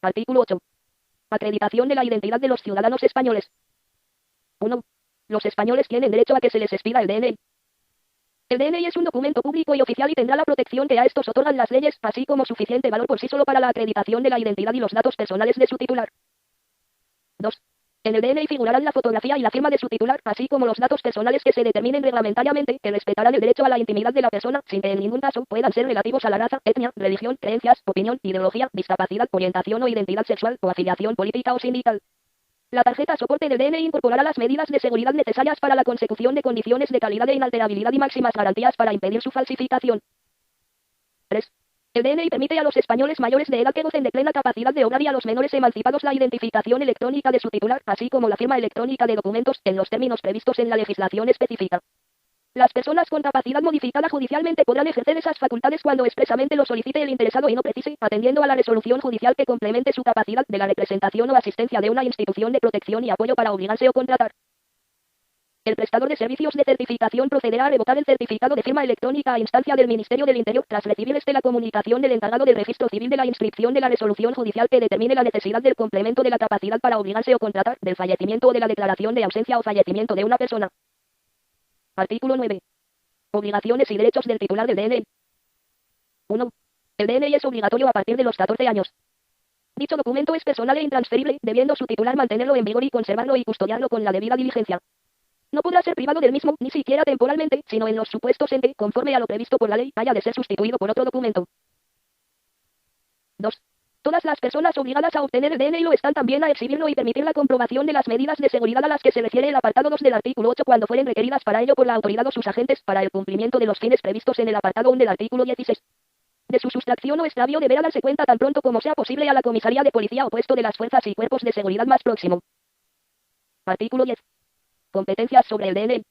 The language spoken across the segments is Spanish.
Artículo 8. Acreditación de la identidad de los ciudadanos españoles. 1. Los españoles tienen derecho a que se les expida el DNI. El DNI es un documento público y oficial y tendrá la protección que a estos otorgan las leyes, así como suficiente valor por sí solo para la acreditación de la identidad y los datos personales de su titular. 2. En el DNI figurarán la fotografía y la firma de su titular, así como los datos personales que se determinen reglamentariamente, que respetarán el derecho a la intimidad de la persona, sin que en ningún caso puedan ser relativos a la raza, etnia, religión, creencias, opinión, ideología, discapacidad, orientación o identidad sexual, o afiliación política o sindical. La tarjeta soporte del DNI incorporará las medidas de seguridad necesarias para la consecución de condiciones de calidad e inalterabilidad y máximas garantías para impedir su falsificación. 3. El DNI permite a los españoles mayores de edad que gocen de plena capacidad de obrar y a los menores emancipados la identificación electrónica de su titular, así como la firma electrónica de documentos, en los términos previstos en la legislación específica. Las personas con capacidad modificada judicialmente podrán ejercer esas facultades cuando expresamente lo solicite el interesado y no precise, atendiendo a la resolución judicial que complemente su capacidad, de la representación o asistencia de una institución de protección y apoyo para obligarse o contratar. El prestador de servicios de certificación procederá a revocar el certificado de firma electrónica a instancia del Ministerio del Interior, tras recibir la comunicación del encargado del registro civil de la inscripción de la resolución judicial que determine la necesidad del complemento de la capacidad para obligarse o contratar, del fallecimiento o de la declaración de ausencia o fallecimiento de una persona. Artículo 9. Obligaciones y derechos del titular del DNI. 1. El DNI es obligatorio a partir de los 14 años. Dicho documento es personal e intransferible, debiendo su titular mantenerlo en vigor y conservarlo y custodiarlo con la debida diligencia. No podrá ser privado del mismo, ni siquiera temporalmente, sino en los supuestos en que, conforme a lo previsto por la ley, haya de ser sustituido por otro documento. 2. Todas las personas obligadas a obtener el DNI lo están también a exhibirlo y permitir la comprobación de las medidas de seguridad a las que se refiere el apartado 2 del artículo 8 cuando fueren requeridas para ello por la autoridad o sus agentes, para el cumplimiento de los fines previstos en el apartado 1 del artículo 16. De su sustracción o extravío deberá darse cuenta tan pronto como sea posible a la comisaría de policía o puesto de las fuerzas y cuerpos de seguridad más próximo. Artículo 10. Competencias sobre el DNI.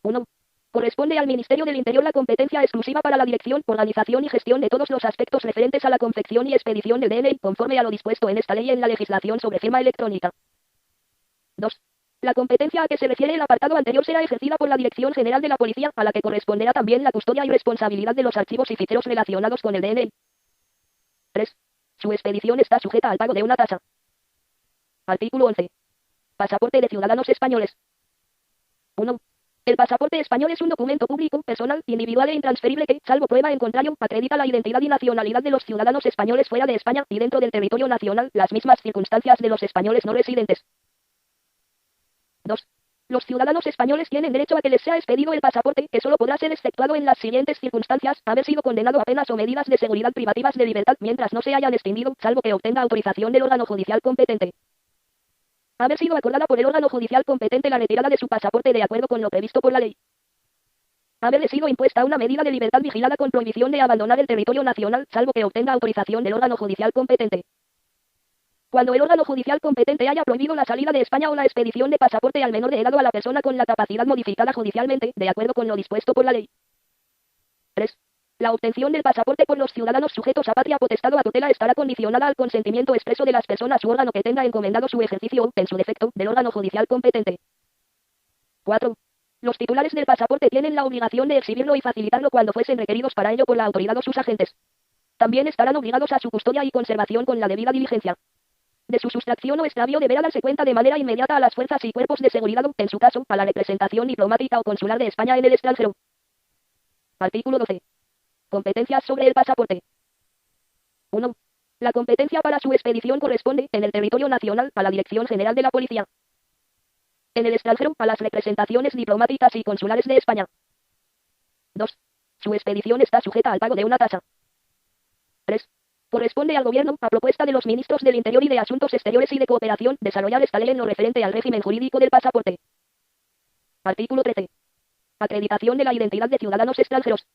1. Corresponde al Ministerio del Interior la competencia exclusiva para la dirección, organización y gestión de todos los aspectos referentes a la confección y expedición del DNI, conforme a lo dispuesto en esta ley y en la legislación sobre firma electrónica. 2. La competencia a que se refiere el apartado anterior será ejercida por la Dirección General de la Policía, a la que corresponderá también la custodia y responsabilidad de los archivos y ficheros relacionados con el DNI. 3. Su expedición está sujeta al pago de una tasa. Artículo 11. Pasaporte de ciudadanos españoles. 1. El pasaporte español es un documento público, personal, individual e intransferible que, salvo prueba en contrario, acredita la identidad y nacionalidad de los ciudadanos españoles fuera de España, y dentro del territorio nacional, las mismas circunstancias de los españoles no residentes. 2. Los ciudadanos españoles tienen derecho a que les sea expedido el pasaporte, que solo podrá ser exceptuado en las siguientes circunstancias: haber sido condenado a penas o medidas de seguridad privativas de libertad mientras no se hayan extinguido, salvo que obtenga autorización del órgano judicial competente. Haber sido acordada por el órgano judicial competente la retirada de su pasaporte de acuerdo con lo previsto por la ley. Haberle sido impuesta una medida de libertad vigilada con prohibición de abandonar el territorio nacional, salvo que obtenga autorización del órgano judicial competente. Cuando el órgano judicial competente haya prohibido la salida de España o la expedición de pasaporte al menor de edad o a la persona con la capacidad modificada judicialmente, de acuerdo con lo dispuesto por la ley. 3. La obtención del pasaporte por los ciudadanos sujetos a patria potestad o a tutela estará condicionada al consentimiento expreso de las personas u órgano que tenga encomendado su ejercicio o, en su defecto, del órgano judicial competente. 4. Los titulares del pasaporte tienen la obligación de exhibirlo y facilitarlo cuando fuesen requeridos para ello por la autoridad o sus agentes. También estarán obligados a su custodia y conservación con la debida diligencia. De su sustracción o extravío deberá darse cuenta de manera inmediata a las fuerzas y cuerpos de seguridad o, en su caso, a la representación diplomática o consular de España en el extranjero. Artículo 12. Competencias sobre el pasaporte. 1. La competencia para su expedición corresponde, en el territorio nacional, a la Dirección General de la Policía. En el extranjero, a las representaciones diplomáticas y consulares de España. 2. Su expedición está sujeta al pago de una tasa. 3. Corresponde al Gobierno, a propuesta de los ministros del Interior y de Asuntos Exteriores y de Cooperación, desarrollar esta ley en lo referente al régimen jurídico del pasaporte. Artículo 13. Acreditación de la identidad de ciudadanos extranjeros.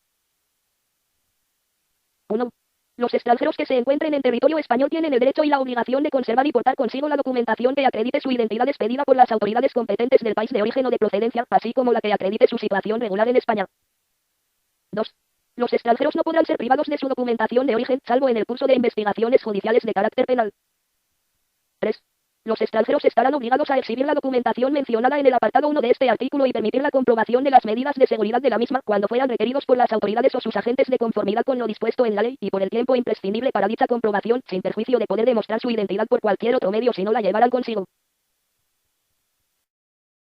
1. Los extranjeros que se encuentren en territorio español tienen el derecho y la obligación de conservar y portar consigo la documentación que acredite su identidad expedida por las autoridades competentes del país de origen o de procedencia, así como la que acredite su situación regular en España. 2. Los extranjeros no podrán ser privados de su documentación de origen, salvo en el curso de investigaciones judiciales de carácter penal. 3. Los extranjeros estarán obligados a exhibir la documentación mencionada en el apartado 1 de este artículo y permitir la comprobación de las medidas de seguridad de la misma cuando fueran requeridos por las autoridades o sus agentes de conformidad con lo dispuesto en la ley y por el tiempo imprescindible para dicha comprobación, sin perjuicio de poder demostrar su identidad por cualquier otro medio si no la llevaran consigo.